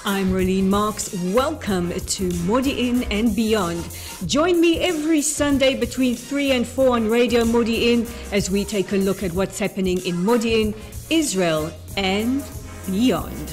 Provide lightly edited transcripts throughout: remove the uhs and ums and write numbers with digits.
I'm Rolene Marks. Welcome to Modiin and Beyond. Join me every Sunday between 3 and 4 on Radio Modiin as we take a look at what's happening in Modiin, Israel, and beyond.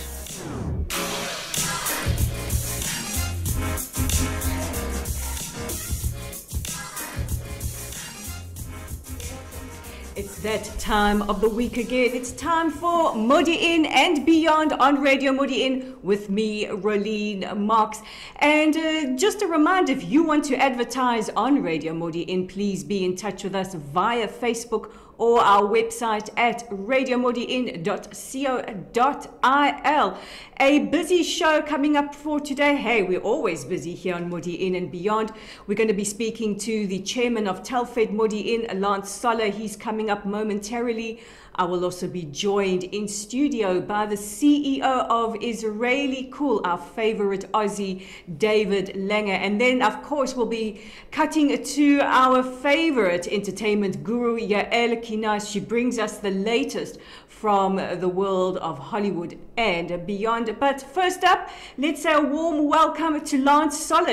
It's that time of the week again. It's time for Modiin and Beyond on Radio Modiin with me, Rolene Marks. And just a reminder, if you want to advertise on Radio Modiin, please be in touch with us via Facebook or our website at radiomodiin.co.il. A busy show coming up for today. Hey, we're always busy here on Modiin and Beyond. We're going to be speaking to the chairman of Telfed Modiin, Lange. He's coming up momentarily. I will also be joined in studio by the CEO of IsraellyCool, our favorite Aussie, David Lange. And then, of course, we'll be cutting to our favorite entertainment guru, Yael Kinar. She brings us the latest from the world of Hollywood and beyond. But first up, let's say a warm welcome to Lange,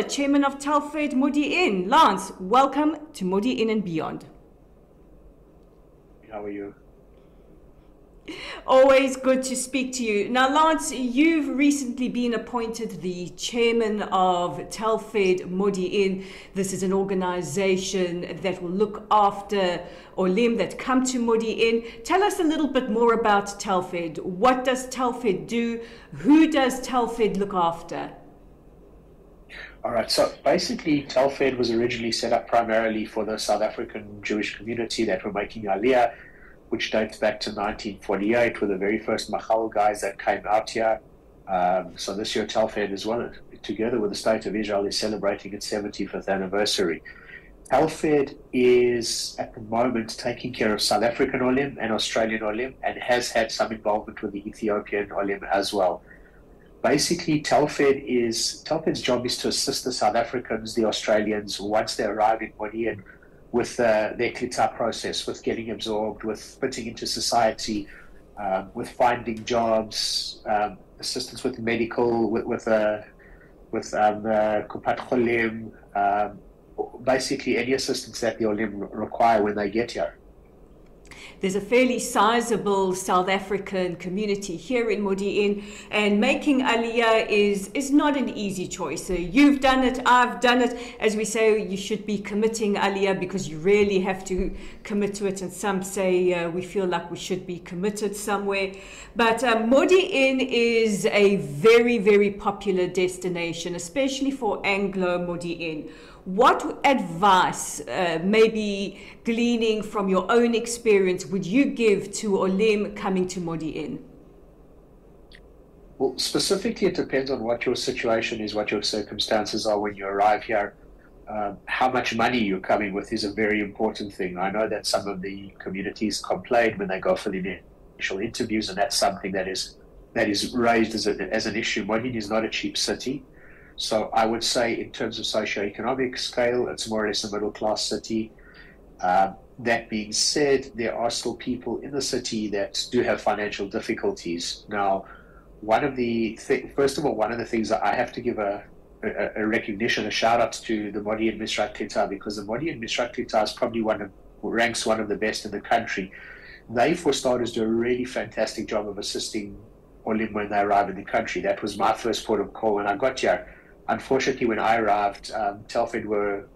chairman of Telfed Modiin. Lange, welcome to Modiin and Beyond. How are you? Always good to speak to you. Now, Lange, you've recently been appointed the chairman of Telfed Modiin. This is an organization that will look after Olim that come to Modiin. Tell us a little bit more about Telfed. What does Telfed do? Who does Telfed look after? All right, so basically Telfed was originally set up primarily for the South African Jewish community that were making Aliyah, which dates back to 1948 with the very first Machal guys that came out here. So this year Telfed is together with the State of Israel, is celebrating its 75th anniversary. Telfed is at the moment taking care of South African Olim and Australian Olim, and has had some involvement with the Ethiopian Olim as well. Basically, Telfed's job is to assist the South Africans, the Australians, once they arrive in Modiin, with their Klita process, with getting absorbed, with fitting into society, with finding jobs, assistance with medical, with Kupat Cholim, basically any assistance that the Olim require when they get here. There's a fairly sizable South African community here in Modiin, and making Aliyah is not an easy choice. So you've done it, I've done it. As we say, you should be committing Aliyah because you really have to commit to it. And some say we feel like we should be committed somewhere. But Modiin is a very, very popular destination, especially for Anglo Modiin. What advice, maybe gleaning from your own experience, would you give to Olim coming to Modiin? Well, specifically, it depends on what your situation is, what your circumstances are when you arrive here. How much money you're coming with is a very important thing. I know that some of the communities complain when they go for the initial interviews, and that's something that is raised as an issue. Modiin is not a cheap city. So I would say in terms of socioeconomic scale, it's more or less a middle-class city. That being said, there are still people in the city that do have financial difficulties. Now, first of all, one of the things that I have to give a recognition, a shout-out to the Modiin Misrak Klita, because the Modiin Misrak Klita is probably ranks one of the best in the country. They, for starters, do a really fantastic job of assisting Olim when they arrive in the country. That was my first port of call when I got here. Unfortunately, when I arrived, Telfed were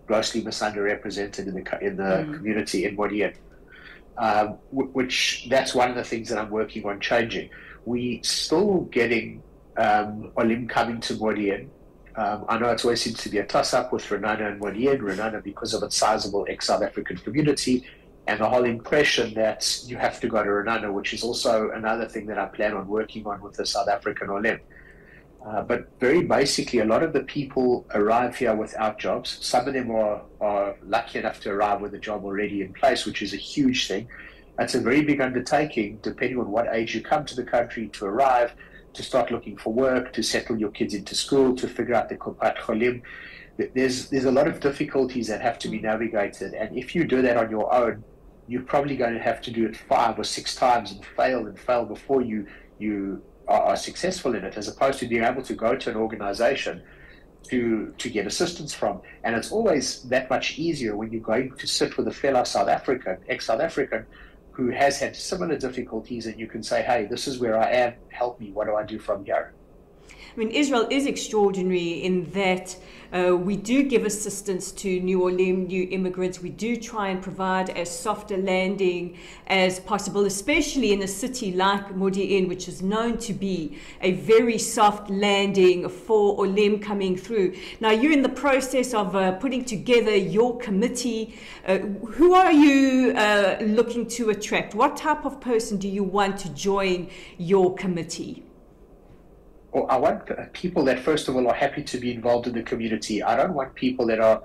grossly misunderrepresented in the community in Modiin, which that's one of the things that I'm working on changing. We still getting Olim coming to Modiin. I know it always seems to be a toss-up with Renana and Modiin. Renana because of its sizable ex-South African community, and the whole impression that you have to go to Renana, which is also another thing that I plan on working on with the South African Olim. But very basically, a lot of the people arrive here without jobs. Some of them are lucky enough to arrive with a job already in place, which is a huge thing. It's a very big undertaking, depending on what age you come to the country, to arrive, to start looking for work, to settle your kids into school, to figure out the Kupat Cholim. There's a lot of difficulties that have to be navigated. And if you do that on your own, you're probably going to have to do it 5 or 6 times and fail before you are successful in it, as opposed to being able to go to an organization to get assistance from. And it's always that much easier when you're going to sit with a fellow South African, ex-South African, who has had similar difficulties, and you can say, hey, this is where I am, help me, what do I do from here? I mean, Israel is extraordinary in that we do give assistance to new immigrants. We do try and provide as soft a landing as possible, especially in a city like Modiin, which is known to be a very soft landing for Olim coming through. Now, you're in the process of putting together your committee. Who are you looking to attract? What type of person do you want to join your committee? Well, I want people that, first of all, are happy to be involved in the community. I don't want people that are,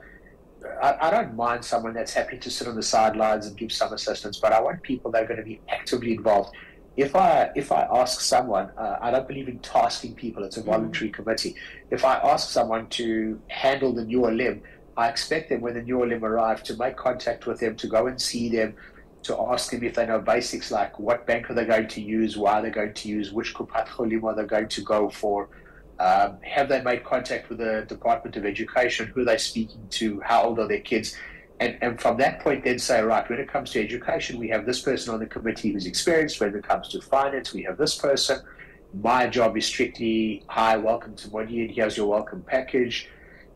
I don't mind someone that's happy to sit on the sidelines and give some assistance, but I want people that are going to be actively involved. If I ask someone, I don't believe in tasking people, it's a voluntary committee. If I ask someone to handle the new Olim, I expect them when the new Olim arrive to make contact with them, to go and see them, to ask them if they know basics like what bank are they going to use, why they're going to use, which Kupat Cholim are they going to go for, have they made contact with the Department of Education, who are they speaking to, how old are their kids, and from that point then say, right, when it comes to education, we have this person on the committee who's experienced. When it comes to finance, we have this person. My job is strictly, hi, welcome to Modiin, here's your welcome package.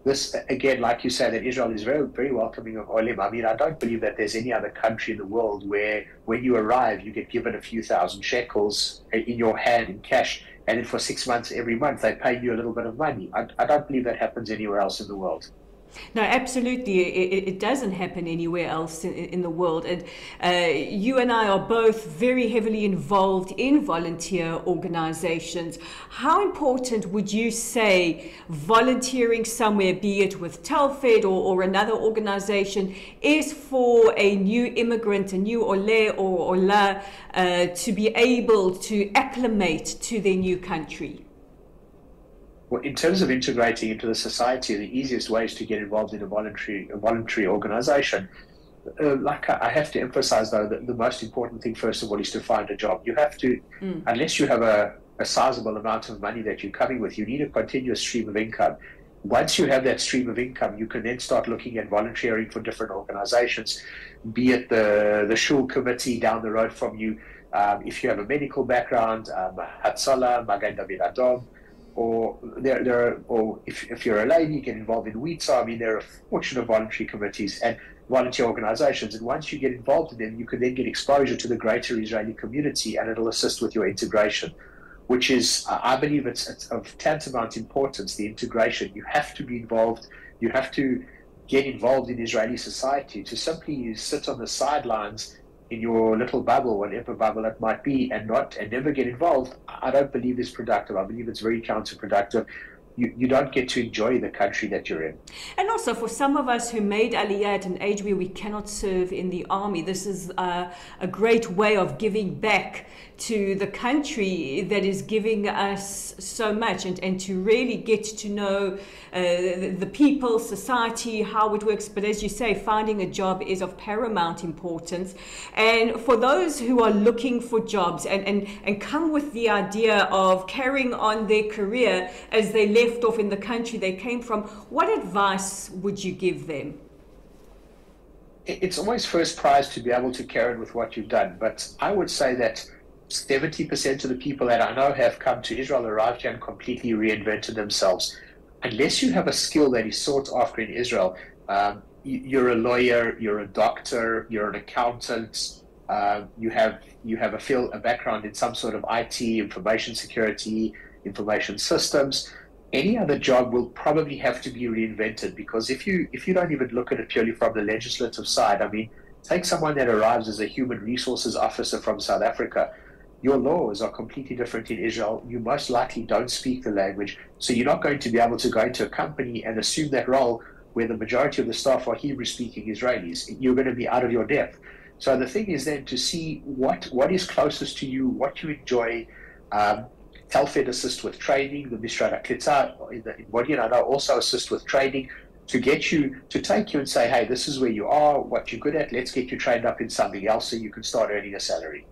This, again, like you say, that Israel is very, very welcoming of Olim. I mean, I don't believe that there's any other country in the world where when you arrive, you get given a few thousand shekels in your hand in cash, and then for 6 months, every month, they pay you a little bit of money. I don't believe that happens anywhere else in the world. No, absolutely. It doesn't happen anywhere else in the world. And you and I are both very heavily involved in volunteer organizations. How important would you say volunteering somewhere, be it with Telfed or another organization, is for a new immigrant, a new Ole or Ola, to be able to acclimate to their new country? Well, in terms of integrating into the society, the easiest way is to get involved in a voluntary organization. Like I have to emphasize, though, that the most important thing, first of all, is to find a job. You have to, unless you have a sizable amount of money that you're coming with, you need a continuous stream of income. Once you have that stream of income, you can then start looking at volunteering for different organizations, be it the shul committee down the road from you. If you have a medical background, Hatzalah, Magen David Adom, or if you're a lady, you get involved in WITSA. I mean, there are a fortune of voluntary committees and volunteer organizations, and once you get involved in them, you can then get exposure to the greater Israeli community, and it'll assist with your integration, which is, I believe, it's of tantamount importance, the integration. You have to be involved. You have to get involved in Israeli society. To simply sit on the sidelines in your little bubble, whatever bubble it might be, and never get involved, I don't believe is productive. I believe it's very counterproductive. You don't get to enjoy the country that you're in. And also, for some of us who made Aliyah at an age where we cannot serve in the army, this is a great way of giving back to the country that is giving us so much, and to really get to know the people, society, how it works. But as you say, finding a job is of paramount importance. And for those who are looking for jobs and come with the idea of carrying on their career as they left off in the country they came from, what advice would you give them? It's always first prize to be able to carry on with what you've done, but I would say that 70% of the people that I know have come to Israel, arrived here and completely reinvented themselves. Unless you have a skill that is sought after in Israel, you're a lawyer, you're a doctor, you're an accountant, you have a background in some sort of IT, information security, information systems. Any other job will probably have to be reinvented, because if you don't even look at it purely from the legislative side, I mean, take someone that arrives as a human resources officer from South Africa. Your laws are completely different in Israel. You most likely don't speak the language, so you're not going to be able to go into a company and assume that role where the majority of the staff are Hebrew-speaking Israelis. You're going to be out of your depth. So the thing is then to see what is closest to you, what you enjoy. Telfed assist with training, the Mishrad HaKlitza in Modiin also assist with training to take you and say, hey, this is where you are, what you're good at, let's get you trained up in something else so you can start earning a salary.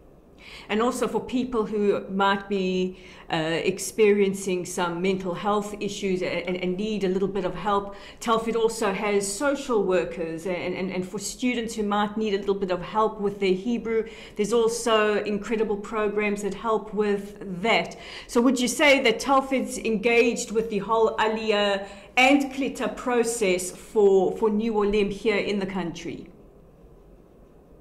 And also for people who might be experiencing some mental health issues and need a little bit of help, Telfed also has social workers, and for students who might need a little bit of help with their Hebrew, there's also incredible programs that help with that. So would you say that Telfed's engaged with the whole Aliyah and Klita process for New Olim here in the country?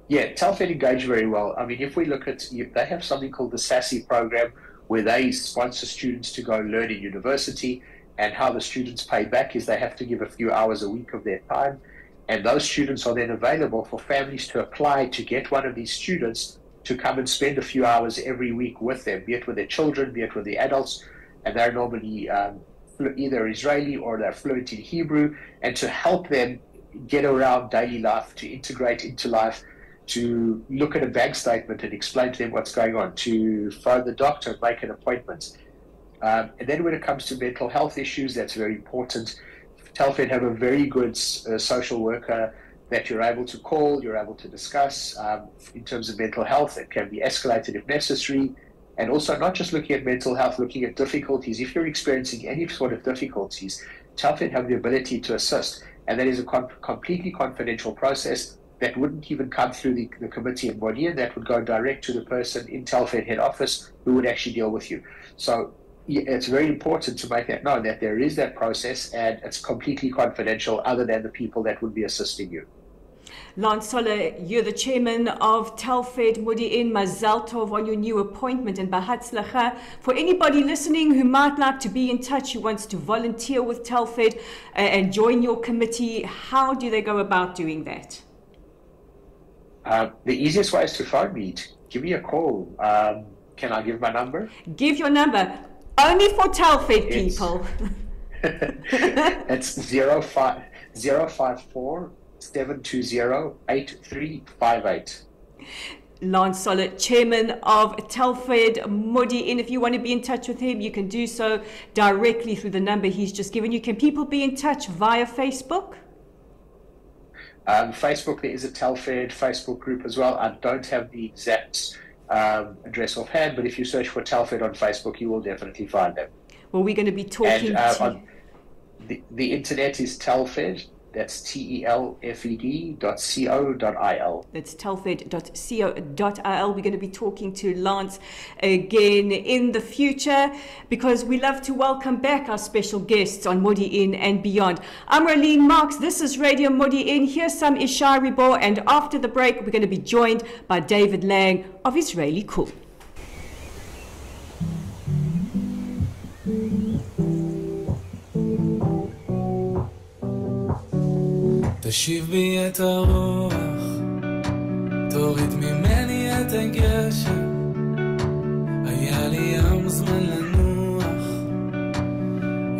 Yeah, Telfed engage very well. I mean, if we look at, they have something called the SASSY program, where they sponsor students to go learn in university, and how the students pay back is they have to give a few hours a week of their time, and those students are then available for families to apply to get one of these students to come and spend a few hours every week with them, be it with their children, be it with the adults, and they're normally either Israeli or they're fluent in Hebrew, and to help them get around daily life, to integrate into life, to look at a bank statement and explain to them what's going on, to phone the doctor and make an appointment. And then when it comes to mental health issues, that's very important. Telfed have a very good social worker that you're able to call, you're able to discuss in terms of mental health. It can be escalated if necessary. And also not just looking at mental health, looking at difficulties. If you're experiencing any sort of difficulties, Telfed have the ability to assist. And that is a completely confidential process that wouldn't even come through the committee in Modiin. That would go direct to the person in Telfed head office who would actually deal with you. So it's very important to make that known, that there is that process and it's completely confidential other than the people that would be assisting you. Lance Soller, you're the chairman of Telfed Modiin. Mazal tov on your new appointment, and Bahatzlacha. For anybody listening who might like to be in touch, who wants to volunteer with Telfed and join your committee, how do they go about doing that? The easiest way is to phone me. Give me a call. Can I give my number? Give your number. Only for Telfed people. It's 054 720-8358. Lance Soller, chairman of Telfed Modiin. If you want to be in touch with him, you can do so directly through the number he's just given you. Can people be in touch via Facebook? Facebook, there is a Telfed Facebook group as well. I don't have the exact address offhand, but if you search for Telfed on Facebook, you will definitely find them. Well, we're going to be talking to the internet is Telfed. That's telfed.co.il. That's telfed.co.il. We're going to be talking to Lance again in the future, because we love to welcome back our special guests on Modiin and beyond. I'm Rolene Marks. This is Radio Modiin. Here's some IsraellyCool, and after the break, we're going to be joined by David Lange of IsraellyCool. תשיב בי את הרוח, תוריד ממני את הגשם, היה לי ים זמן לנוח,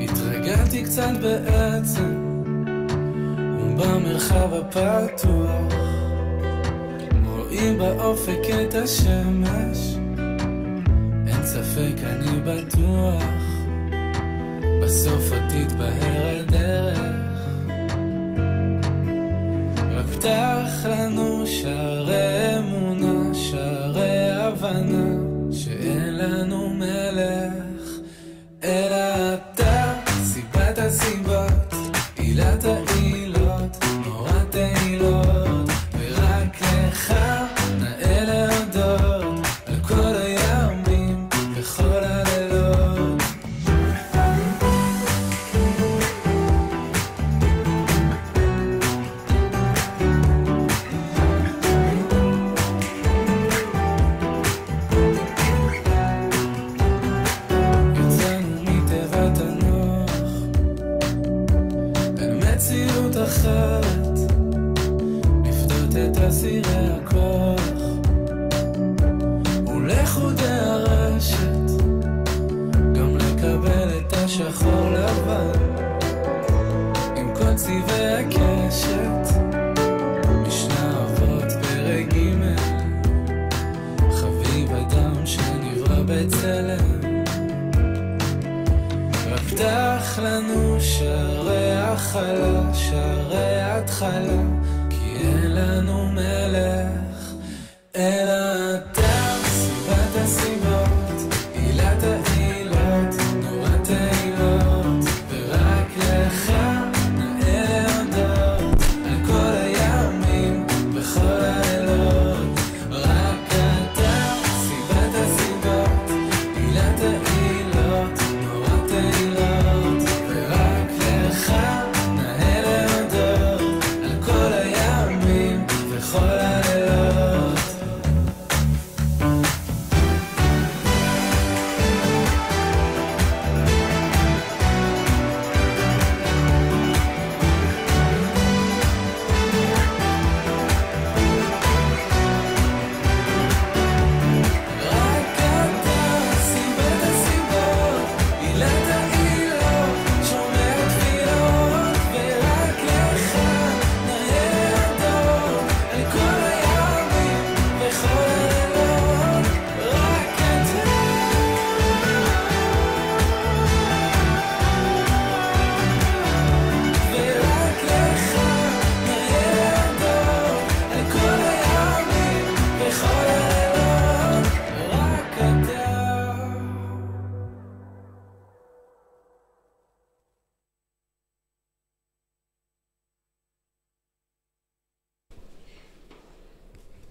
התרגלתי קצת בעצם, ובמרחב הפתוח, רואים באופק את השמש, אין ספק אני בטוח, בסוף עוד תתבהר הדרך, פתח לנו שערי אמונה, שערי הבנה, שאין לנו מלך, אלא אתה, סיבת הסיבות, עילת העילות, נורת העילות, ורק לך נאה להודות, על כל הימים וכל הלילות. לפדות את אסירי הכוח ולחודי הרשת, גם לקבל את השחור לבן עם כל צבעי הקשת. משנה אבות פרק ג', חביב אדם שנברא בצלם, פתח לנו שערי החלה, שערי התחלה, כי אין לנו מלך אלא אתה.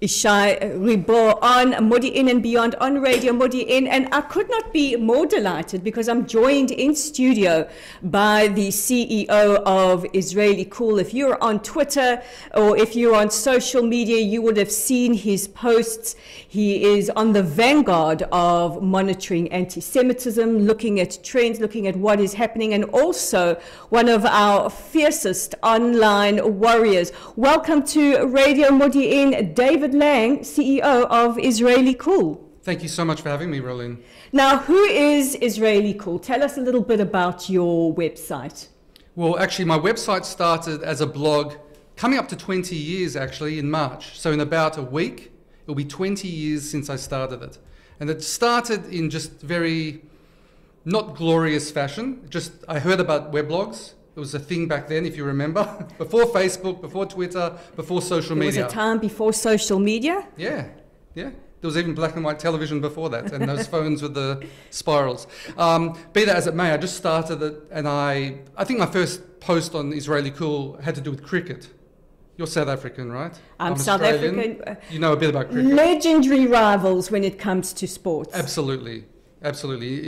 Ishai Ribo on Modiin and Beyond on Radio Modiin, and I could not be more delighted because I'm joined in studio by the CEO of IsraellyCool. If you're on Twitter or if you're on social media, you would have seen his posts. He is on the vanguard of monitoring anti-Semitism, looking at trends, looking at what is happening, and also one of our fiercest online warriors. Welcome to Radio Modiin, David Lange, CEO of IsraellyCool. Thank you so much for having me, Rolene. Now, who is IsraellyCool? Tell us a little bit about your website. Well, actually, my website started as a blog coming up to 20 years, actually, in March. So in about a week, it'll be 20 years since I started it. And it started in just very not glorious fashion. Just I heard about weblogs. It was a thing back then, if you remember, before Facebook, before Twitter, before social media. There was a time before social media? Yeah. There was even black and white television before that, and those phones with the spirals. Be that as it may, I just started it, and I think my first post on IsraellyCool had to do with cricket. You're South African, right? I'm South Australian. African. You know a bit about cricket. Legendary rivals when it comes to sports. Absolutely.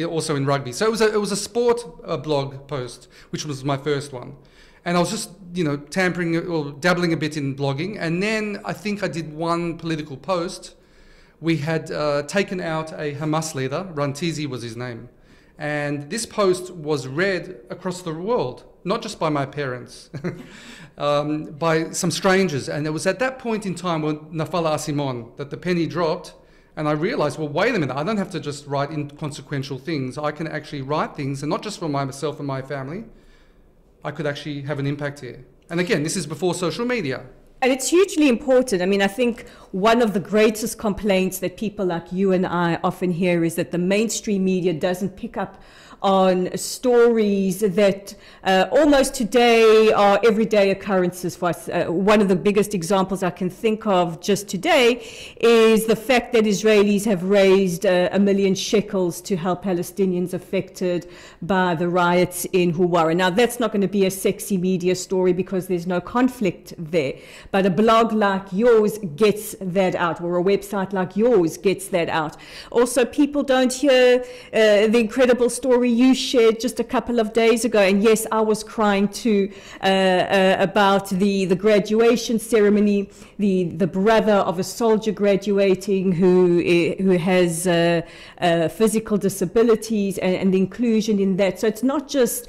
Also in rugby. So it was a sport blog post, which was my first one. And I was just, tampering or dabbling a bit in blogging. And then I think I did one political post. We had taken out a Hamas leader, Rantizi was his name. And this post was read across the world, not just by my parents, by some strangers. And it was at that point in time when Nafala Asimon, that the penny dropped. And I realized, well, wait a minute, I don't have to just write inconsequential things. I can actually write things, and not just for myself and my family. I could actually have an impact here. And again, this is before social media. And it's hugely important. I mean, I think one of the greatest complaints that people like you and I often hear is that the mainstream media doesn't pick up on stories that almost today are everyday occurrences for us. One of the biggest examples I can think of just today is the fact that Israelis have raised $1 million shekels to help Palestinians affected by the riots in Huwara. Now, that's not going to be a sexy media story because there's no conflict there. But a blog like yours gets that out, or a website like yours gets that out. Also, people don't hear the incredible story you shared just a couple of days ago, and yes, I was crying too, about the graduation ceremony, the brother of a soldier graduating who has physical disabilities, and the inclusion in that. So it's not just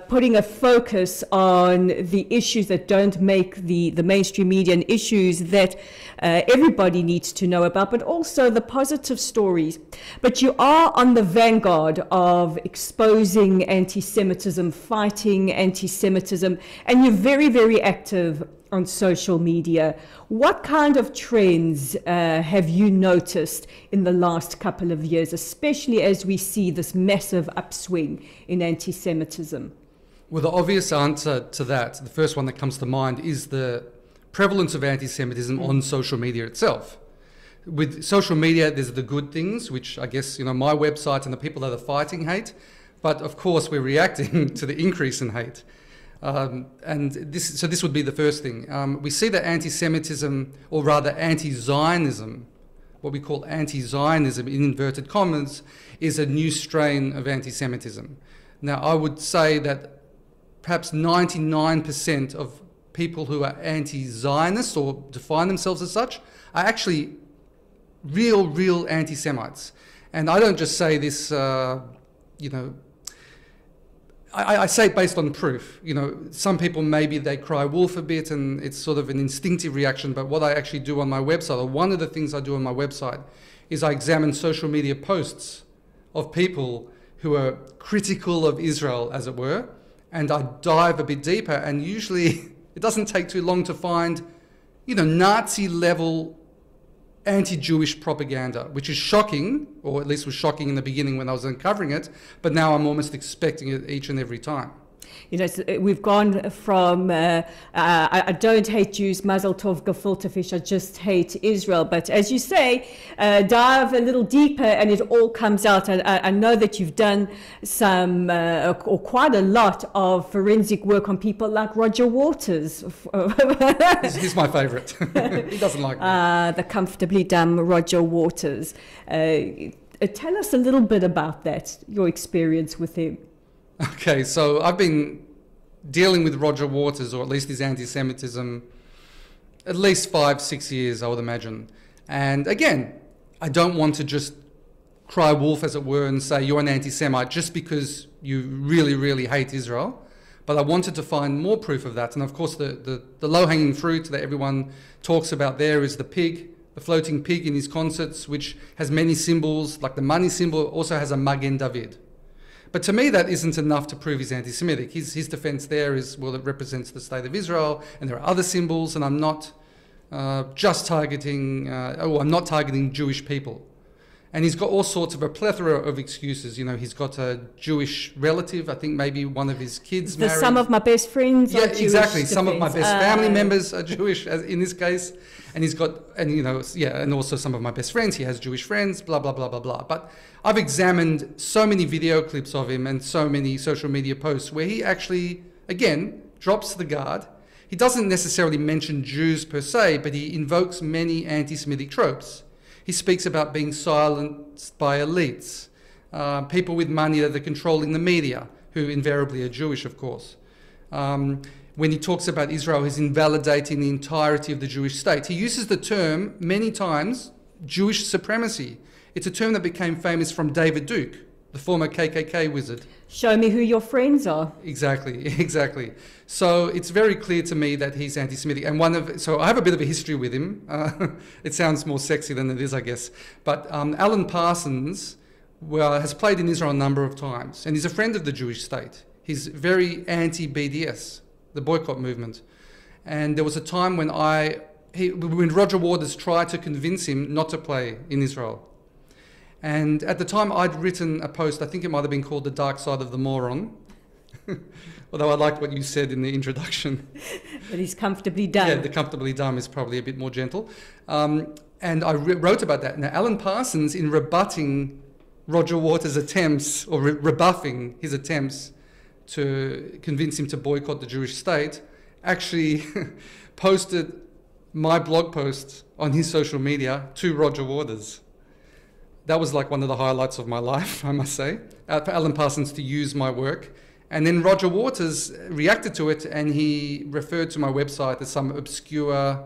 putting a focus on the issues that don't make the mainstream media and issues that everybody needs to know about, but also the positive stories. But you are on the vanguard of exposing anti-Semitism, fighting anti-Semitism, and you're very, very active on social media. What kind of trends have you noticed in the last couple of years, especially as we see this massive upswing in anti-Semitism? Well, the obvious answer to that, the first one that comes to mind, is the prevalence of anti-Semitism on social media itself. With social media, there's the good things, which I guess, my website and the people that are fighting hate. But of course, we're reacting to the increase in hate. And this would be the first thing. We see that anti-Semitism, or rather anti-Zionism, what we call anti-Zionism in inverted commas, is a new strain of anti-Semitism. Now, I would say that perhaps 99% of people who are anti-Zionists or define themselves as such are actually real anti-Semites. And I don't just say this, I say it based on proof. Some people, maybe they cry wolf a bit and it's sort of an instinctive reaction, but what I actually do on my website, or one of the things I do on my website, is I examine social media posts of people who are critical of Israel, as it were, and I dive a bit deeper, and usually it doesn't take too long to find, Nazi-level anti-Jewish propaganda, which is shocking, or at least was shocking in the beginning when I was uncovering it, but now I'm almost expecting it each and every time. You know, we've gone from I don't hate Jews, Mazel Tov, gefilte fish, I just hate Israel. But as you say, dive a little deeper and it all comes out. I know that you've done some, or quite a lot of forensic work on people like Roger Waters. He's my favorite. He doesn't like me. The comfortably dumb Roger Waters. Tell us a little bit about that, your experience with him. Okay, so I've been dealing with Roger Waters, or at least his anti-Semitism, at least 5-6 years, I would imagine. And again, I don't want to just cry wolf, as it were, and say you're an anti-Semite just because you really, really hate Israel. But I wanted to find more proof of that. And of course, the low-hanging fruit that everyone talks about there is the pig, the floating pig in his concerts, which has many symbols, like the money symbol also has a Magen David. But to me, that isn't enough to prove he's anti-Semitic. His defense there is, well, it represents the state of Israel, and there are other symbols, and I'm not just targeting, I'm not targeting Jewish people. And he's got all sorts of a plethora of excuses. You know, he's got a Jewish relative. I think maybe one of his kids married. Some of my best friends are Jewish. Exactly. Some of my best family members are Jewish, as in this case. And he's got, and you know, and also some of my best friends. He has Jewish friends, blah, blah, blah, blah, blah. But I've examined so many video clips of him and so many social media posts where he actually, again, drops the guard. He doesn't necessarily mention Jews per se, but he invokes many anti-Semitic tropes. He speaks about being silenced by elites, people with money that are controlling the media, who invariably are Jewish, of course. When he talks about Israel, he's invalidating the entirety of the Jewish state. He uses the term, many times, Jewish supremacy. It's a term that became famous from David Duke, the former KKK wizard. Show me who your friends are. Exactly, exactly. So it's very clear to me that he's anti-Semitic. And so I have a bit of a history with him. It sounds more sexy than it is, I guess. But Alan Parsons has played in Israel a number of times, and he's a friend of the Jewish state. He's very anti-BDS, the boycott movement. And there was a time when Roger Waters tried to convince him not to play in Israel. And at the time, I'd written a post, I think it might have been called The Dark Side of the Moron, although I liked what you said in the introduction. But he's comfortably dumb. Yeah, the comfortably dumb is probably a bit more gentle. And I wrote about that. Now, Alan Parsons, in rebutting Roger Waters' attempts, or rebuffing his attempts to convince him to boycott the Jewish state, actually posted my blog post on his social media to Roger Waters. That was like one of the highlights of my life, I must say, for Alan Parsons to use my work. And then Roger Waters reacted to it, and he referred to my website as some obscure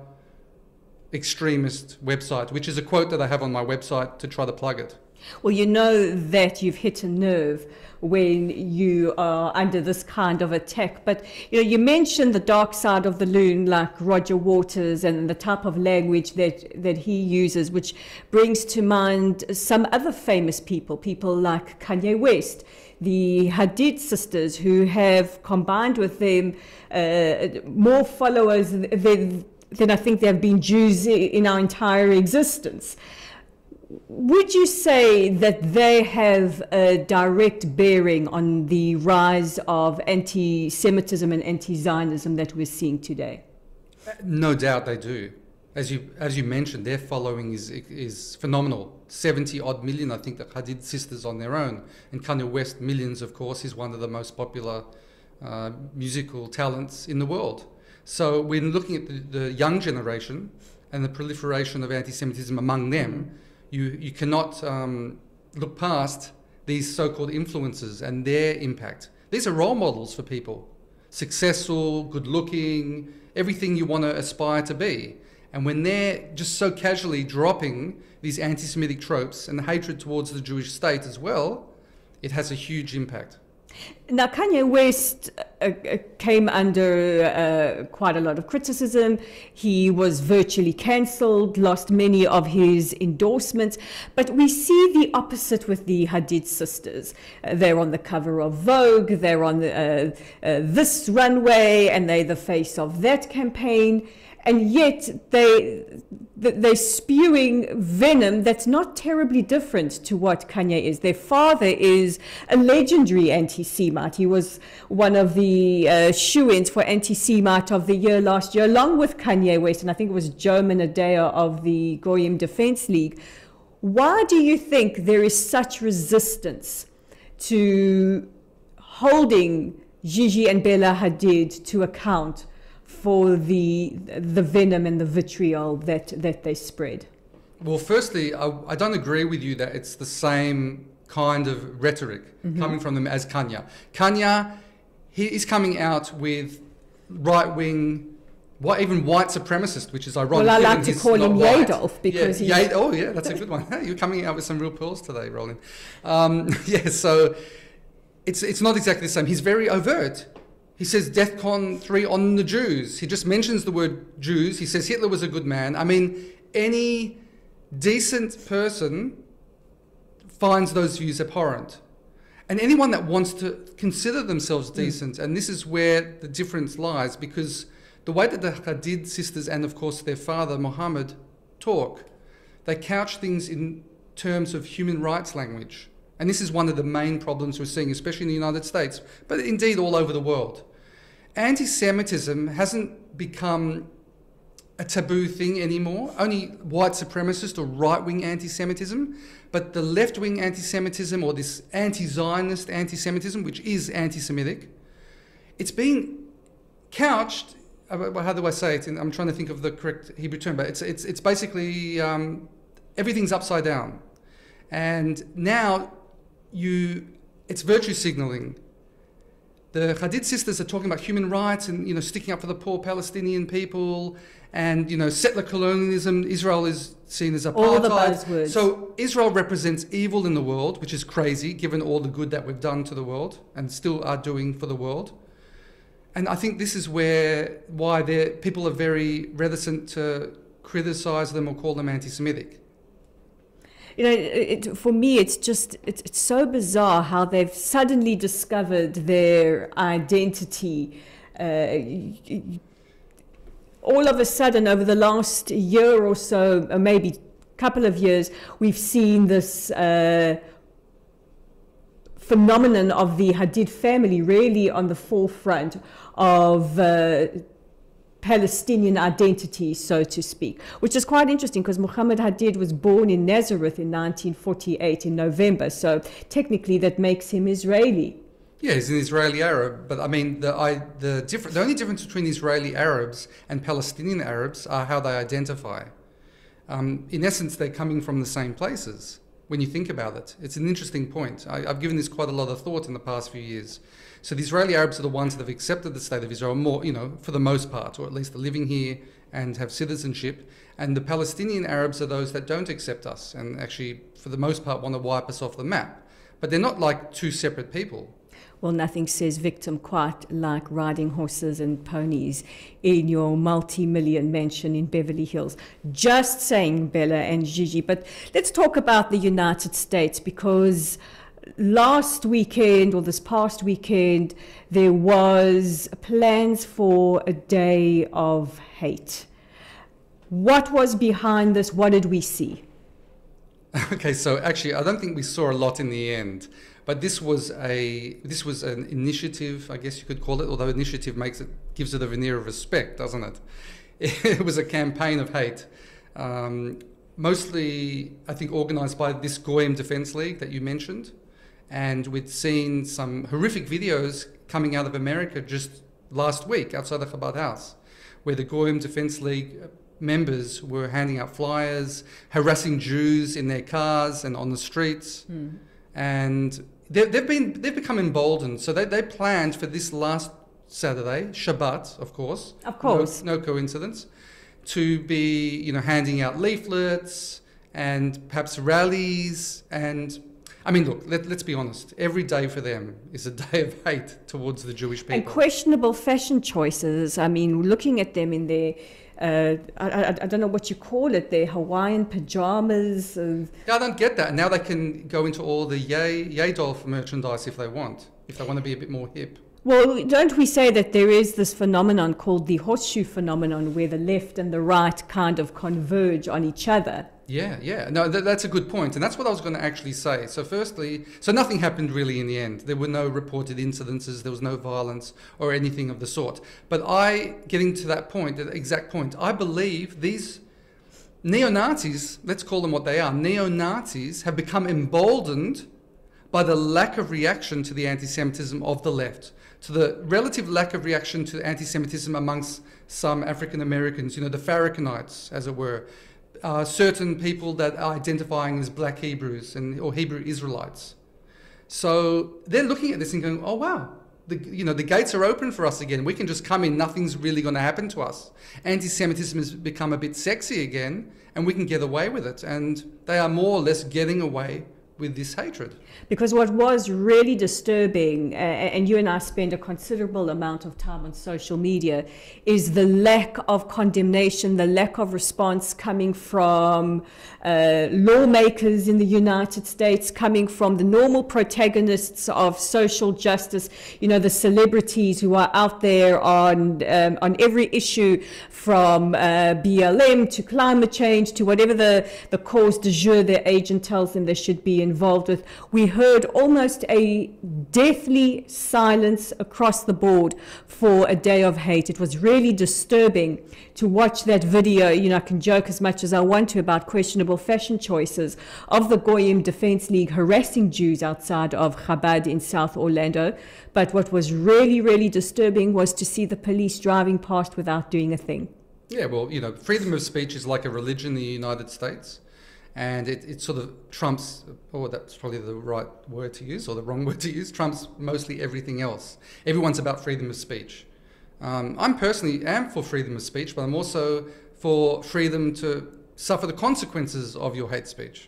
extremist website, which is a quote that I have on my website to try to plug it. Well, you know that you've hit a nerve when you are under this kind of attack. But, you know, you mentioned the dark side of the loon, like Roger Waters, and the type of language that he uses, which brings to mind some other famous people like Kanye West, the Hadid sisters, who have combined with them more followers than I think there have been Jews in our entire existence. Would you say that they have a direct bearing on the rise of anti-Semitism and anti-Zionism that we're seeing today? No doubt they do. As you mentioned, their following is phenomenal. 70-odd million, I think, the Hadid sisters on their own. And Kanye West, millions, of course. He's one of the most popular musical talents in the world. So when looking at the young generation and the proliferation of anti-Semitism among them, you cannot look past these so-called influencers and their impact. These are role models for people. Successful, good-looking, everything you want to aspire to be. And when they're just so casually dropping these anti-Semitic tropes and hatred towards the Jewish state as well, it has a huge impact. Now, Kanye West came under quite a lot of criticism. He was virtually cancelled, lost many of his endorsements. But we see the opposite with the Hadid sisters. They're on the cover of Vogue, they're on this runway, and they're the face of that campaign. and yet they're spewing venom that's not terribly different to what Kanye is. Their father is a legendary anti-Semite. He was one of the shoo-ins for anti-Semite of the year last year, along with Kanye West, and I think it was Joe Minadea of the Goyim Defense League. Why do you think there is such resistance to holding Gigi and Bella Hadid to account for the venom and the vitriol that they spread? Well, firstly, I don't agree with you that it's the same kind of rhetoric coming from them as Kanye. Kanye, he is coming out with right-wing, even white supremacist, which is ironic. Well, I like to call him Yadolf because he's... Oh, yeah, that's a good one. You're coming out with some real pearls today, Rolene. So it's not exactly the same. He's very overt. He says DEFCON 3 on the Jews. He just mentions the word Jews. He says Hitler was a good man. I mean, any decent person finds those views abhorrent. And anyone that wants to consider themselves decent, and this is where the difference lies, because the way that the Hadid sisters and, of course, their father, Mohammed, talk, they couch things in terms of human rights language. And this is one of the main problems we're seeing, especially in the United States, but indeed all over the world. Anti-Semitism hasn't become a taboo thing anymore, only white supremacist or right-wing anti-Semitism, but the left-wing anti-Semitism or this anti-Zionist anti-Semitism, which is anti-Semitic, it's being couched, how do I say it? I'm trying to think of the correct Hebrew term, but it's basically everything's upside down. And now it's virtue signaling. The Hadid sisters are talking about human rights and, sticking up for the poor Palestinian people and, settler colonialism. Israel is seen as apartheid. All the buzzwords. So Israel represents evil in the world, which is crazy given all the good that we've done to the world and still are doing for the world. And I think this is why people are very reticent to criticize them or call them anti-Semitic. For me, it's so bizarre how they've suddenly discovered their identity. All of a sudden, over the last year or so, or maybe couple of years, we've seen this phenomenon of the Hadid family really on the forefront of Palestinian identity, so to speak, which is quite interesting because Muhammad Hadid was born in Nazareth in 1948 in November, so technically that makes him Israeli. Yeah, he's an Israeli Arab, but I mean the only difference between Israeli Arabs and Palestinian Arabs are how they identify. In essence, they're coming from the same places. When you think about it, it's an interesting point. I've given this quite a lot of thought in the past few years. So the Israeli Arabs are the ones that have accepted the state of Israel more, for the most part, or at least are living here and have citizenship. And the Palestinian Arabs are those that don't accept us and actually, for the most part, want to wipe us off the map. But they're not like two separate people. Well, nothing says victim quite like riding horses and ponies in your multi-million mansion in Beverly Hills. Just saying, Bella and Gigi. But let's talk about the United States, because last weekend or this past weekend, there was plans for a day of hate. What was behind this? What did we see? Okay, so actually, I don't think we saw a lot in the end. But this was an initiative, I guess you could call it, although initiative gives it a veneer of respect, doesn't it? It was a campaign of hate, mostly, I think, organised by this Goyim Defense League that you mentioned. And we'd seen some horrific videos coming out of America just last week outside the Chabad house, where the Goyim Defense League members were handing out flyers, harassing Jews in their cars and on the streets. And they've become emboldened. So they planned for this last Saturday, Shabbat, of course. Of course. No coincidence. To be, handing out leaflets and perhaps rallies. And I mean, look, let's be honest. Every day for them is a day of hate towards the Jewish people. And questionable fashion choices. I mean, looking at them in their I don't know what you call it, their Hawaiian pajamas. Yeah, I don't get that. Now they can go into all the Yadolf merchandise if they want to be a bit more hip. Well, don't we say that there is this phenomenon called the horseshoe phenomenon, where the left and the right kind of converge on each other? Yeah. No, that's a good point. And that's what I was going to actually say. So firstly, nothing happened really in the end. There were no reported incidences. There was no violence or anything of the sort. But getting to that point, the exact point, I believe these neo-Nazis, let's call them what they are, neo-Nazis have become emboldened by the lack of reaction to the anti-Semitism of the left, to the relative lack of reaction to anti-Semitism amongst some African Americans, the Farrakonites, as it were, certain people that are identifying as black Hebrews or Hebrew Israelites. So they're looking at this and going, oh wow, the gates are open for us again. We can just come in, nothing's really going to happen to us. Anti-Semitism has become a bit sexy again, and we can get away with it. And they are more or less getting away with this hatred. Because what was really disturbing, and you and I spend a considerable amount of time on social media, is the lack of condemnation, the lack of response coming from lawmakers in the United States, coming from the normal protagonists of social justice, the celebrities who are out there on every issue, from BLM to climate change to whatever the cause du jour their agent tells them they should be involved with. We heard almost a deathly silence across the board for a day of hate. It was really disturbing to watch that video. I can joke as much as I want to about questionable fashion choices of the Goyim Defense League harassing Jews outside of Chabad in South Orlando. But what was really, really disturbing was to see the police driving past without doing a thing. Yeah, well, freedom of speech is like a religion in the United States. And it sort of trumps, that's probably the right word to use or the wrong word to use, trumps mostly everything else. Everyone's about freedom of speech. I'm personally am for freedom of speech, but I'm also for freedom to suffer the consequences of your hate speech.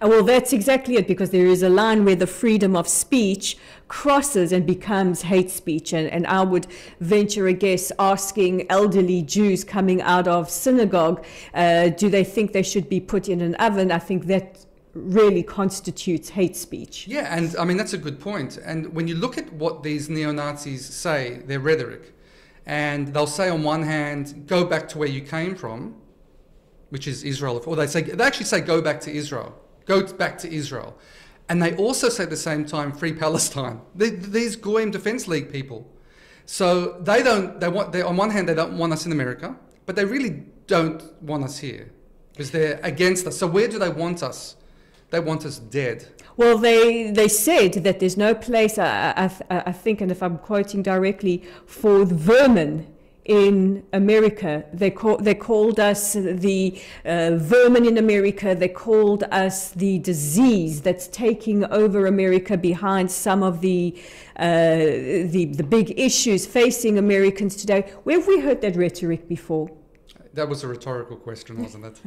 Well, that's exactly it, because there is a line where the freedom of speech crosses and becomes hate speech. And I would venture a guess asking elderly Jews coming out of synagogue, do they think they should be put in an oven? I think that really constitutes hate speech. Yeah, and I mean, that's a good point. And when you look at what these neo-Nazis say, their rhetoric, and they'll say on one hand, go back to where you came from, which is Israel, or they actually say go back to Israel. Go back to Israel. And they also say at the same time, free Palestine. These Goyim Defense League people. So on one hand, they don't want us in America, but they really don't want us here because they're against us. So where do they want us? They want us dead. Well, they said that there's no place, I think, and if I'm quoting directly, for the vermin in America. They called us the vermin in America. They called us the disease that's taking over America behind some of the big issues facing Americans today. Where have we heard that rhetoric before? That was a rhetorical question, wasn't it?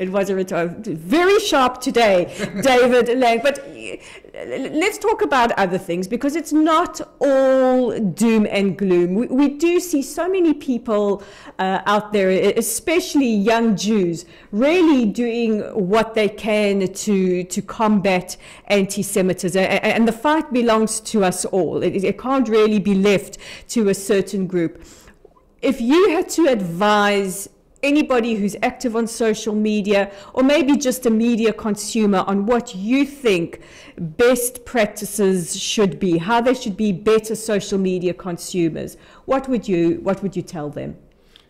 It was a rhetorical. Very sharp today, David Lange. But let's talk about other things, because it's not all doom and gloom. We do see so many people out there, especially young Jews, really doing what they can to combat anti-Semitism. And the fight belongs to us all. It can't really be left to a certain group. If you had to advise anybody who's active on social media, or maybe just a media consumer, on what you think best practices should be, how they should be better social media consumers, what would you tell them?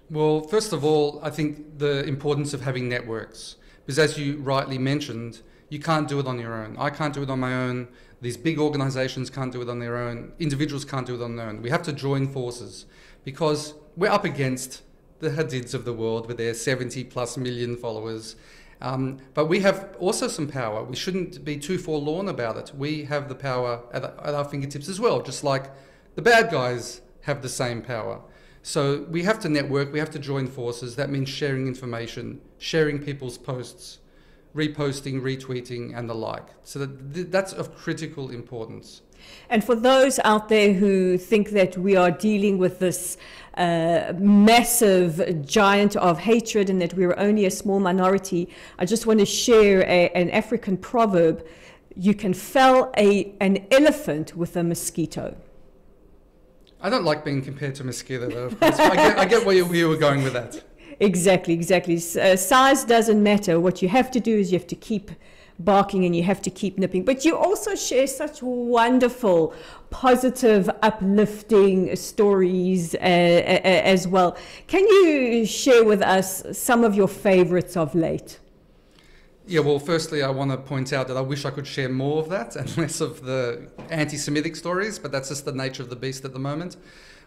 Well, first of all, I think the importance of having networks, because as you rightly mentioned, you can't do it on your own. I can't do it on my own. These big organizations can't do it on their own. Individuals can't do it on their own. We have to join forces, because we're up against the Hadids of the world with their 70+ million followers. But we have also some power. We shouldn't be too forlorn about it. We have the power at our fingertips as well, just like the bad guys have the same power. So we have to network, we have to join forces. That means sharing information, sharing people's posts, reposting, retweeting, and the like. So that's of critical importance. And for those out there who think that we are dealing with this massive giant of hatred and that we're only a small minority, I just want to share an African proverb. You can fell an elephant with a mosquito. I don't like being compared to a mosquito, though, of course. I get where you were going with that. Exactly. Size doesn't matter. What you have to do is you have to keep barking and you have to keep nipping. But you also share such wonderful, positive, uplifting stories as well. Can you share with us some of your favorites of late? Yeah, well, firstly, I want to point out that I wish I could share more of that and less of the anti-Semitic stories, but that's just the nature of the beast at the moment.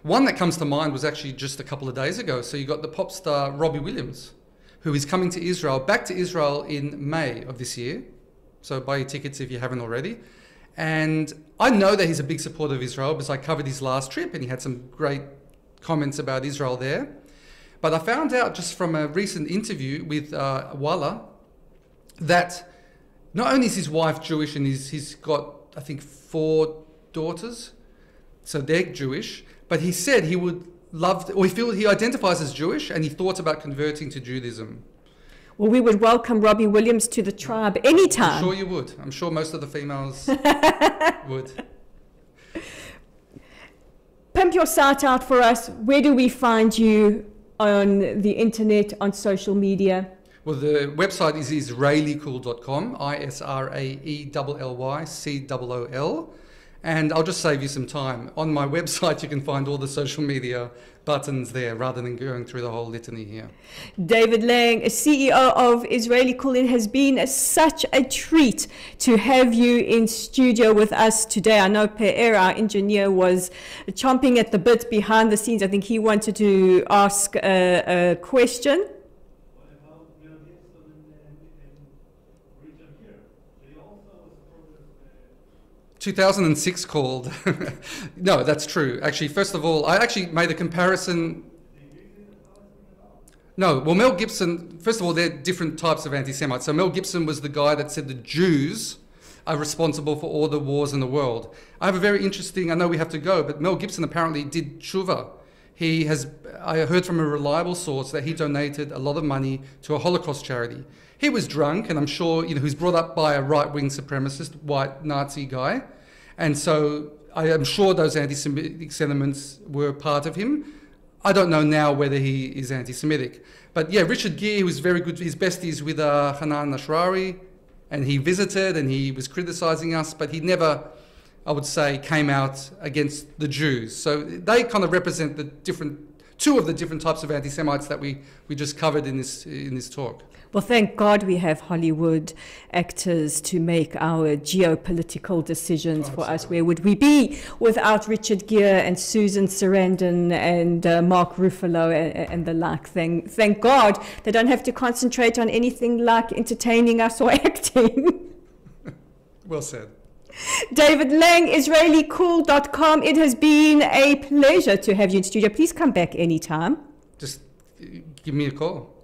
One that comes to mind was actually just a couple of days ago. So you got the pop star Robbie Williams, who is coming to Israel, back to Israel in May of this year. So buy your tickets if you haven't already. And I know that he's a big supporter of Israel because I covered his last trip and he had some great comments about Israel there. But I found out just from a recent interview with Walla that not only is his wife Jewish and he's got, I think, 4 daughters, so they're Jewish, but he said he would love, or he identifies as Jewish and he thought about converting to Judaism. Well, we would welcome Robbie Williams to the tribe anytime. I'm sure you would. I'm sure most of the females would. Pimp your site out for us. Where do we find you on the internet, on social media? Well, the website is IsraellyCool.com, IsraellyCool. And I'll just save you some time. On my website, you can find all the social media buttons there rather than going through the whole litany here. David Lange, CEO of IsraellyCool. It has been such a treat to have you in studio with us today. I know Pe'er, our engineer, was chomping at the bit behind the scenes. I think he wanted to ask a question. 2006 called. No, that's true. Actually, first of all, I actually made a comparison. No, well, Mel Gibson, first of all, they're different types of anti-Semites. So Mel Gibson was the guy that said the Jews are responsible for all the wars in the world. I have a very interesting, I know we have to go, but Mel Gibson apparently did tshuva. I heard from a reliable source that he donated a lot of money to a Holocaust charity. He was drunk, and I'm sure, he was brought up by a right-wing supremacist, white Nazi guy. And so I am sure those anti-Semitic sentiments were part of him. I don't know now whether he is anti-Semitic. But yeah, Richard Gere was very good. His besties with Hanan Nasrari, and he visited and he was criticizing us, but he never, I would say, came out against the Jews. So they kind of represent the two of the different types of anti-Semites that we just covered in this talk. Well, thank God we have Hollywood actors to make our geopolitical decisions for us. Where would we be without Richard Gere and Susan Sarandon and Mark Ruffalo and the like? Thank God they don't have to concentrate on anything like entertaining us or acting. Well said. David Lange, IsraellyCool.com. It has been a pleasure to have you in studio. Please come back anytime. Just give me a call.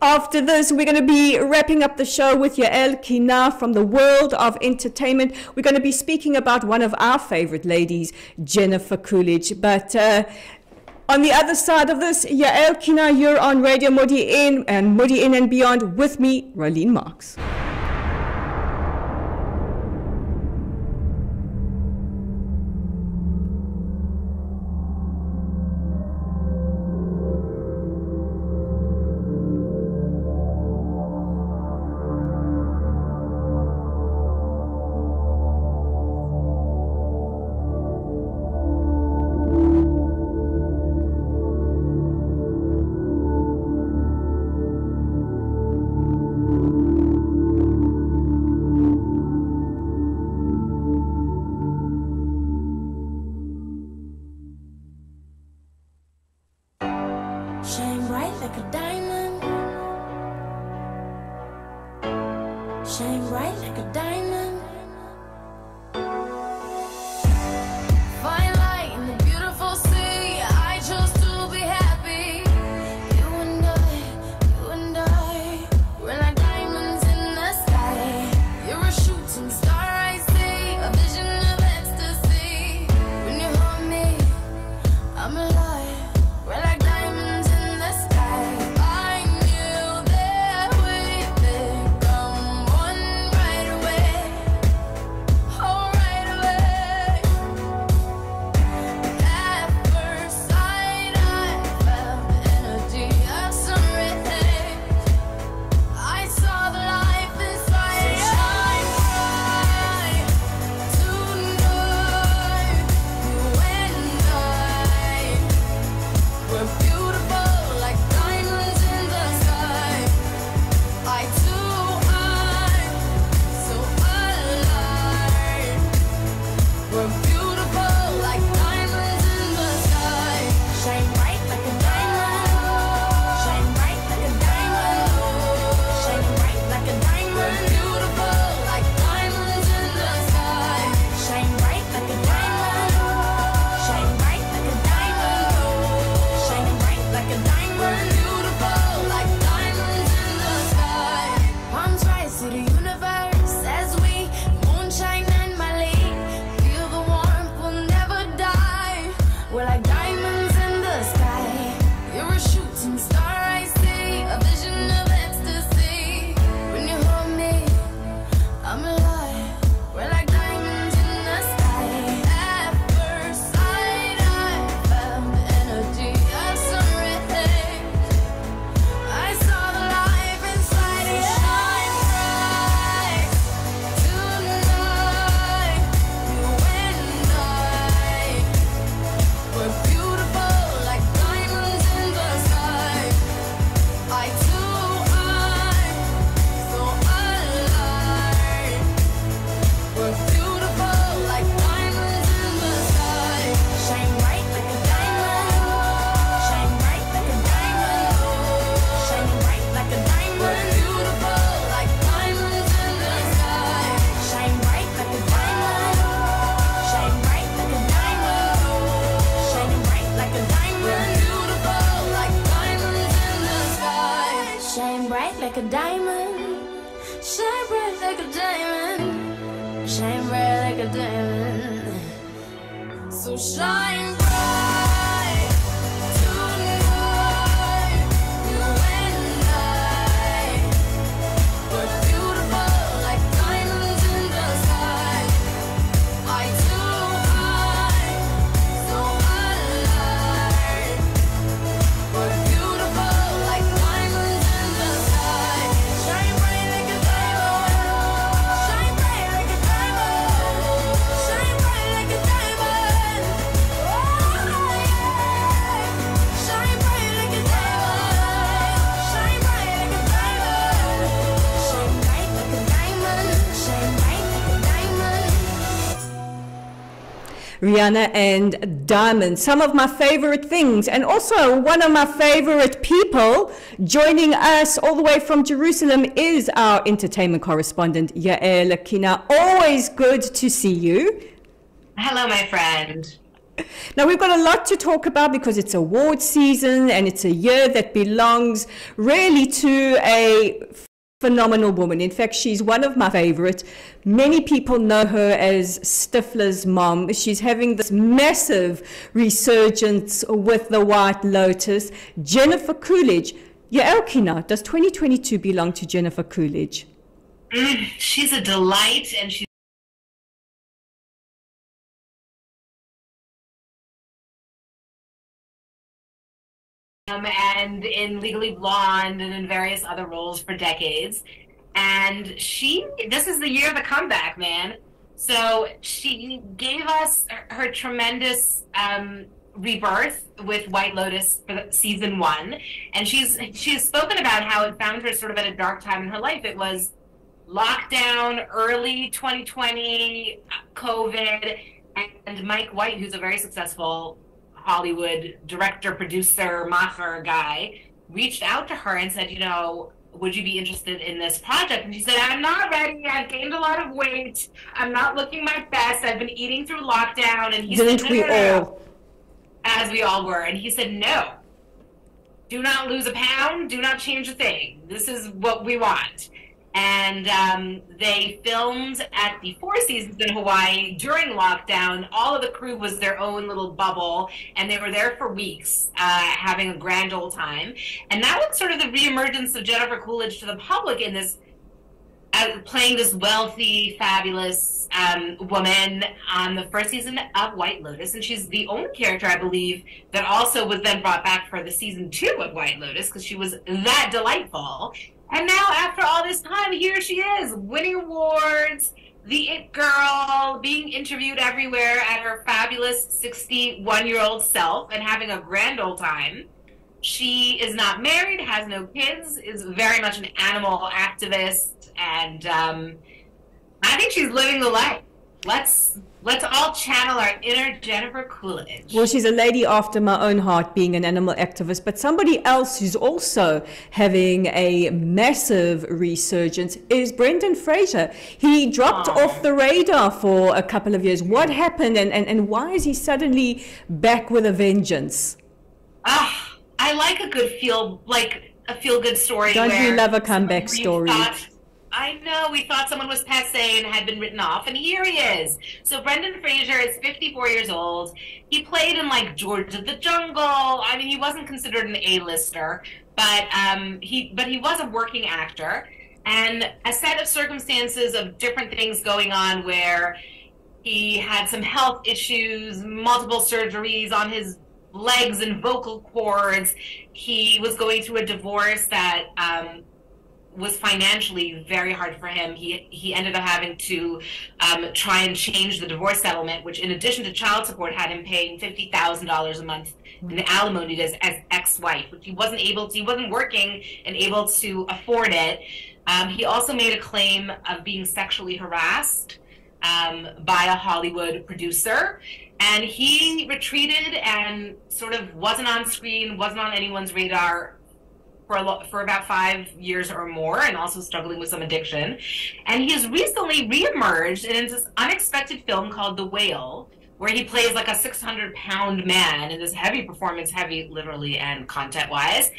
After this, we're going to be wrapping up the show with Yael Kinar from the world of entertainment. We're going to be speaking about one of our favorite ladies, Jennifer Coolidge. But on the other side of this, Yael Kinar, you're on Radio Modiin and Modiin and Beyond with me, Rolene Marks. Shine bright like a diamond. Shine bright like a diamond. Fine light in the beautiful sea. I chose to be happy. You and I, we're like diamonds in the sky. You're a shooting star, I see, a vision of ecstasy. When you hold me, I'm alive. We're like diamonds in the sky. I knew that we'd become one right away. like a diamond. Shine bright like a diamond. So shine bright tonight. You and I. We're beautiful like diamonds in the sky. I too high, so alive. We're beautiful like diamonds in the sky. Shine bright like a diamond. Shine bright like a diamond. Shine bright like a diamond. Oh yeah. Shine bright like a diamond. Shine bright like a diamond. Shine bright like a diamond. Shine bright like a diamond. Rihanna and Diamond, some of my favorite things, and also one of my favorite people. Joining us all the way from Jerusalem is our entertainment correspondent, Yael Kinar. Always good to see you. Hello, my friend. Now, we've got a lot to talk about because it's award season and it's a year that belongs really to a phenomenal woman. In fact, she's one of my favorite. Many people know her as Stifler's mom. She's having this massive resurgence with the White Lotus. Jennifer Coolidge. Yael Kinar, does 2022 belong to Jennifer Coolidge? She's a delight, and she's and in Legally Blonde and in various other roles for decades. And this is the year of the comeback, man. So she gave us her tremendous rebirth with White Lotus for season 1. And she's spoken about how it found her sort of at a dark time in her life. It was lockdown, early 2020, COVID, and Mike White, who's a very successful Hollywood director, producer, macher guy, reached out to her and said, you know, would you be interested in this project? And she said, I'm not ready. I've gained a lot of weight. I'm not looking my best. I've been eating through lockdown. And he said, no. As we all were. And he said, no. Do not lose a pound. Do not change a thing. This is what we want. And they filmed at the Four Seasons in Hawaii during lockdown. All of the crew was their own little bubble, and they were there for weeks, having a grand old time. And that was sort of the reemergence of Jennifer Coolidge to the public in this, playing this wealthy, fabulous woman on the first season of White Lotus. And she's the only character, I believe, that also was then brought back for the season 2 of White Lotus, because she was that delightful. And now, after all this time, here she is, winning awards, the it girl, being interviewed everywhere at her fabulous 61-year-old self and having a grand old time. She is not married, has no kids, is very much an animal activist, and I think she's living the life. Let's all channel our inner Jennifer Coolidge. Well, she's a lady after my own heart, being an animal activist, but somebody else who's also having a massive resurgence is Brendan Fraser. He dropped off the radar for a couple of years. What happened, and why is he suddenly back with a vengeance? I like a good feel-good story. Don't where you love a comeback story? I know, we thought someone was passé and had been written off, and here he is. So Brendan Fraser is 54 years old. He played in, like, George of the Jungle. I mean, he wasn't considered an A-lister, but he was a working actor. And a set of circumstances of different things going on where he had some health issues, multiple surgeries on his legs and vocal cords. He was going through a divorce that was financially very hard for him. He ended up having to try and change the divorce settlement, which in addition to child support had him paying $50,000 a month in alimony as ex-wife, which he wasn't able to. He wasn't working and able to afford it. He also made a claim of being sexually harassed by a Hollywood producer, and he retreated and sort of wasn't on screen, wasn't on anyone's radar for about 5 years or more, and also struggling with some addiction. And he has recently reemerged in this unexpected film called The Whale, where he plays like a 600-pound man in this heavy performance, heavy literally and content-wise.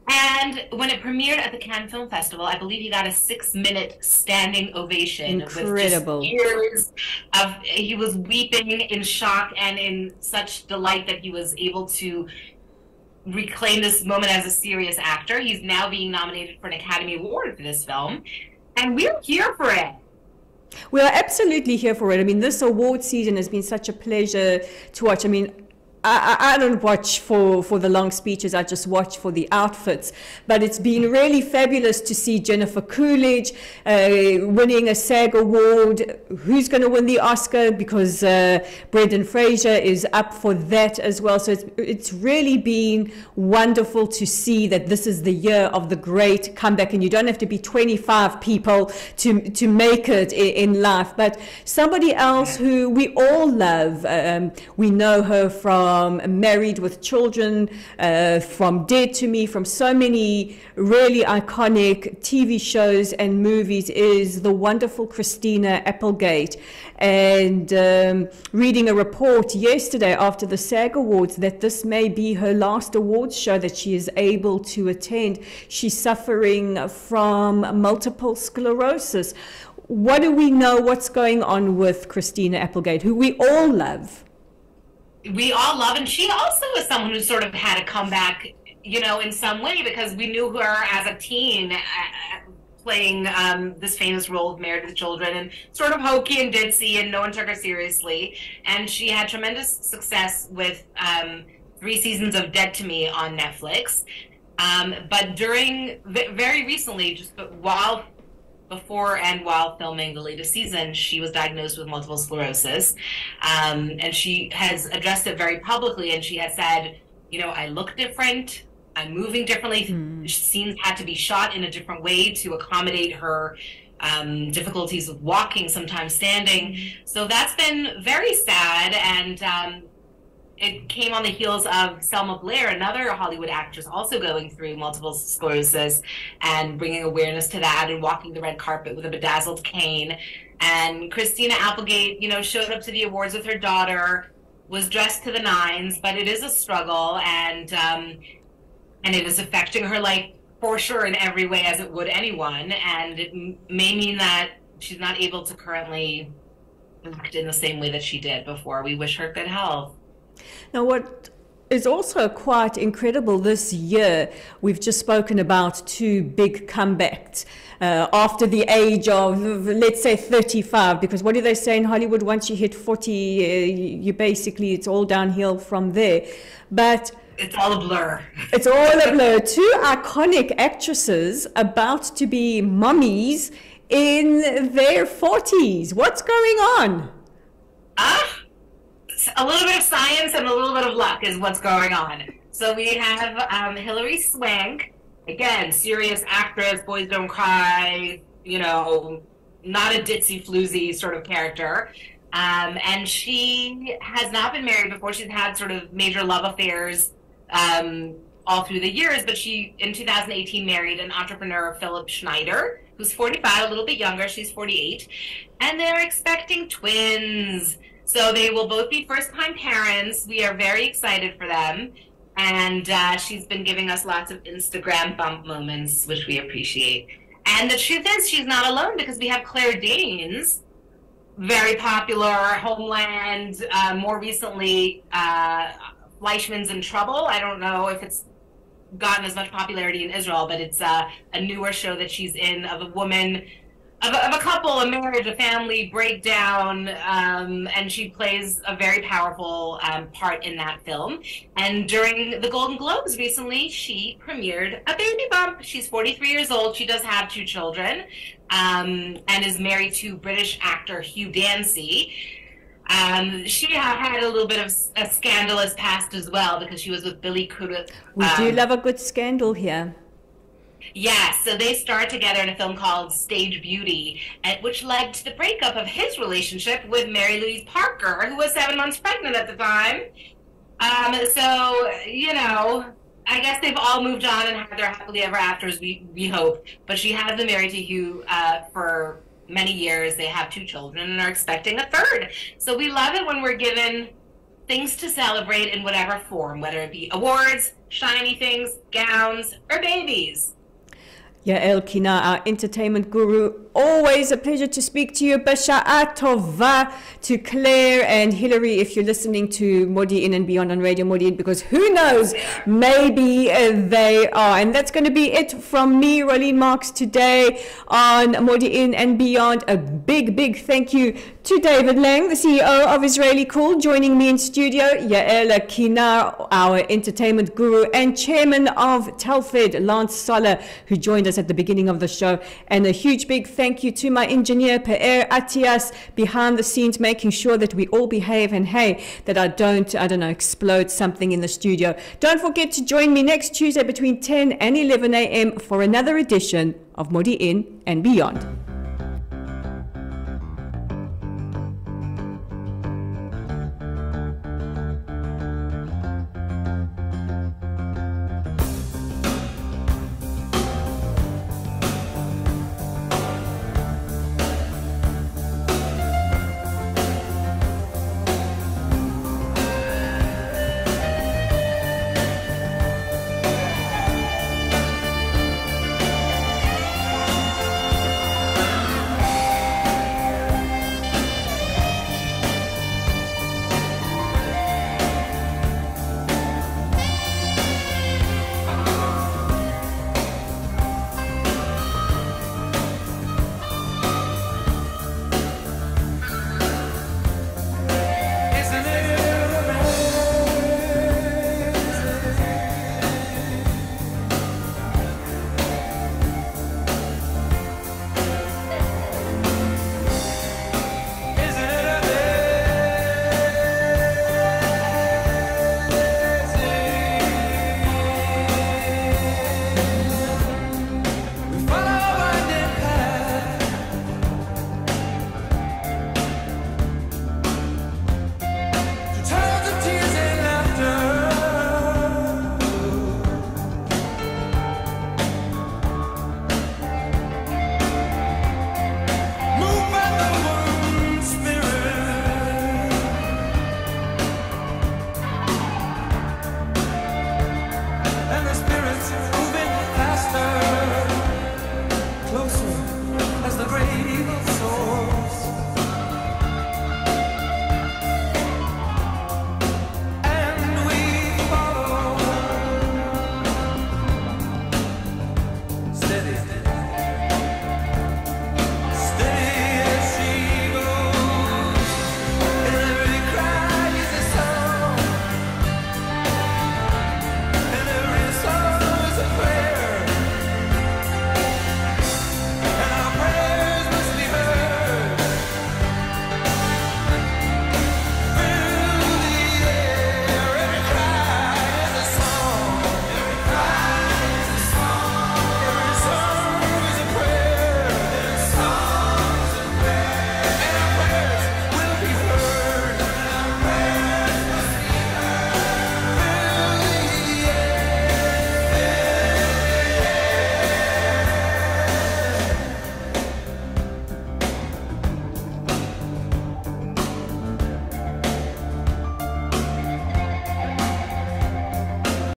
And when it premiered at the Cannes Film Festival, I believe he got a 6-minute standing ovation. Incredible. With just years of, he was weeping in shock and in such delight that he was able to reclaim this moment as a serious actor. He's now being nominated for an Academy Award for this film, and we're here for it. We are absolutely here for it. I mean, this award season has been such a pleasure to watch. I mean, I don't watch for the long speeches, I just watch for the outfits. But it's been really fabulous to see Jennifer Coolidge winning a SAG award. Who's going to win the Oscar? Because Brendan Fraser is up for that as well. So it's really been wonderful to see that this is the year of the great comeback. And you don't have to be 25 people to make it in life. But somebody else who we all love, we know her from Married with Children, from Dead to Me, from so many really iconic TV shows and movies, is the wonderful Christina Applegate. And reading a report yesterday after the SAG Awards that this may be her last awards show that she is able to attend. She's suffering from multiple sclerosis. What do we know what's going on with Christina Applegate, who we all love? We all love, and she also is someone who sort of had a comeback, you know, in some way, because we knew her as a teen playing this famous role of Married with Children, and sort of hokey and ditzy, and no one took her seriously. And she had tremendous success with 3 seasons of Dead to Me on Netflix. But very recently, just before and while filming the latest season, she was diagnosed with multiple sclerosis. And she has addressed it very publicly, and she has said, you know, I look different, I'm moving differently. Scenes had to be shot in a different way to accommodate her difficulties with walking, sometimes standing. So that's been very sad, and it came on the heels of Selma Blair, another Hollywood actress also going through multiple sclerosis, and bringing awareness to that and walking the red carpet with a bedazzled cane. And Christina Applegate, you know, showed up to the awards with her daughter, was dressed to the nines, but it is a struggle, and it is affecting her life for sure in every way, as it would anyone. And it may mean that she's not able to currently act in the same way that she did before. We wish her good health. Now, what is also quite incredible this year, we've just spoken about 2 big comebacks after the age of, let's say, 35, because what do they say in Hollywood? Once you hit 40, you basically, it's all downhill from there. But it's all a blur. It's all a blur. 2 iconic actresses about to be mummies in their 40s. What's going on? A little bit of science and a little bit of luck is what's going on. So we have Hilary Swank, again, serious actress, Boys Don't Cry, you know, not a ditzy floozy sort of character. And she has not been married before. She's had sort of major love affairs all through the years, but she, in 2018, married an entrepreneur, Philip Schneider, who's 45, a little bit younger. She's 48. And they're expecting twins. So they will both be first-time parents. We are very excited for them. And she's been giving us lots of Instagram bump moments, which we appreciate. And the truth is, she's not alone, because we have Claire Danes, very popular, Homeland, more recently, Fleischman's in Trouble. I don't know if it's gotten as much popularity in Israel, but it's a newer show that she's in, of a woman, of a couple, a marriage, a family breakdown, and she plays a very powerful part in that film. And during the Golden Globes recently, she premiered a baby bump. She's 43 years old. She does have 2 children, and is married to British actor Hugh Dancy. She had a little bit of a scandalous past as well, because she was with Billy Crudup. We do love a good scandal here. Yeah, so they starred together in a film called Stage Beauty, which led to the breakup of his relationship with Mary Louise Parker, who was 7 months pregnant at the time. So, you know, I guess they've all moved on and had their happily ever afters, we hope. But she has been married to Hugh for many years. They have 2 children and are expecting a 3rd. So we love it when we're given things to celebrate in whatever form, whether it be awards, shiny things, gowns, or babies. Yael Kinar, our entertainment guru. Always a pleasure to speak to you. Basha'a tova to Claire and Hillary if you're listening to Modiin and Beyond on Radio Modiin, because who knows, maybe they are. And that's going to be it from me, Rolene Marks, today on Modiin and Beyond. A big thank you to David Lange, the CEO of IsraellyCool, joining me in studio. Yael Kinar, our entertainment guru and chairman of Telfed, Lange, who joined us at the beginning of the show. And a huge big thank you to my engineer Pe'er Atias behind the scenes, making sure that we all behave and hey, that I don't know, explode something in the studio. Don't forget to join me next Tuesday between 10 and 11 a.m. for another edition of Modiin and Beyond.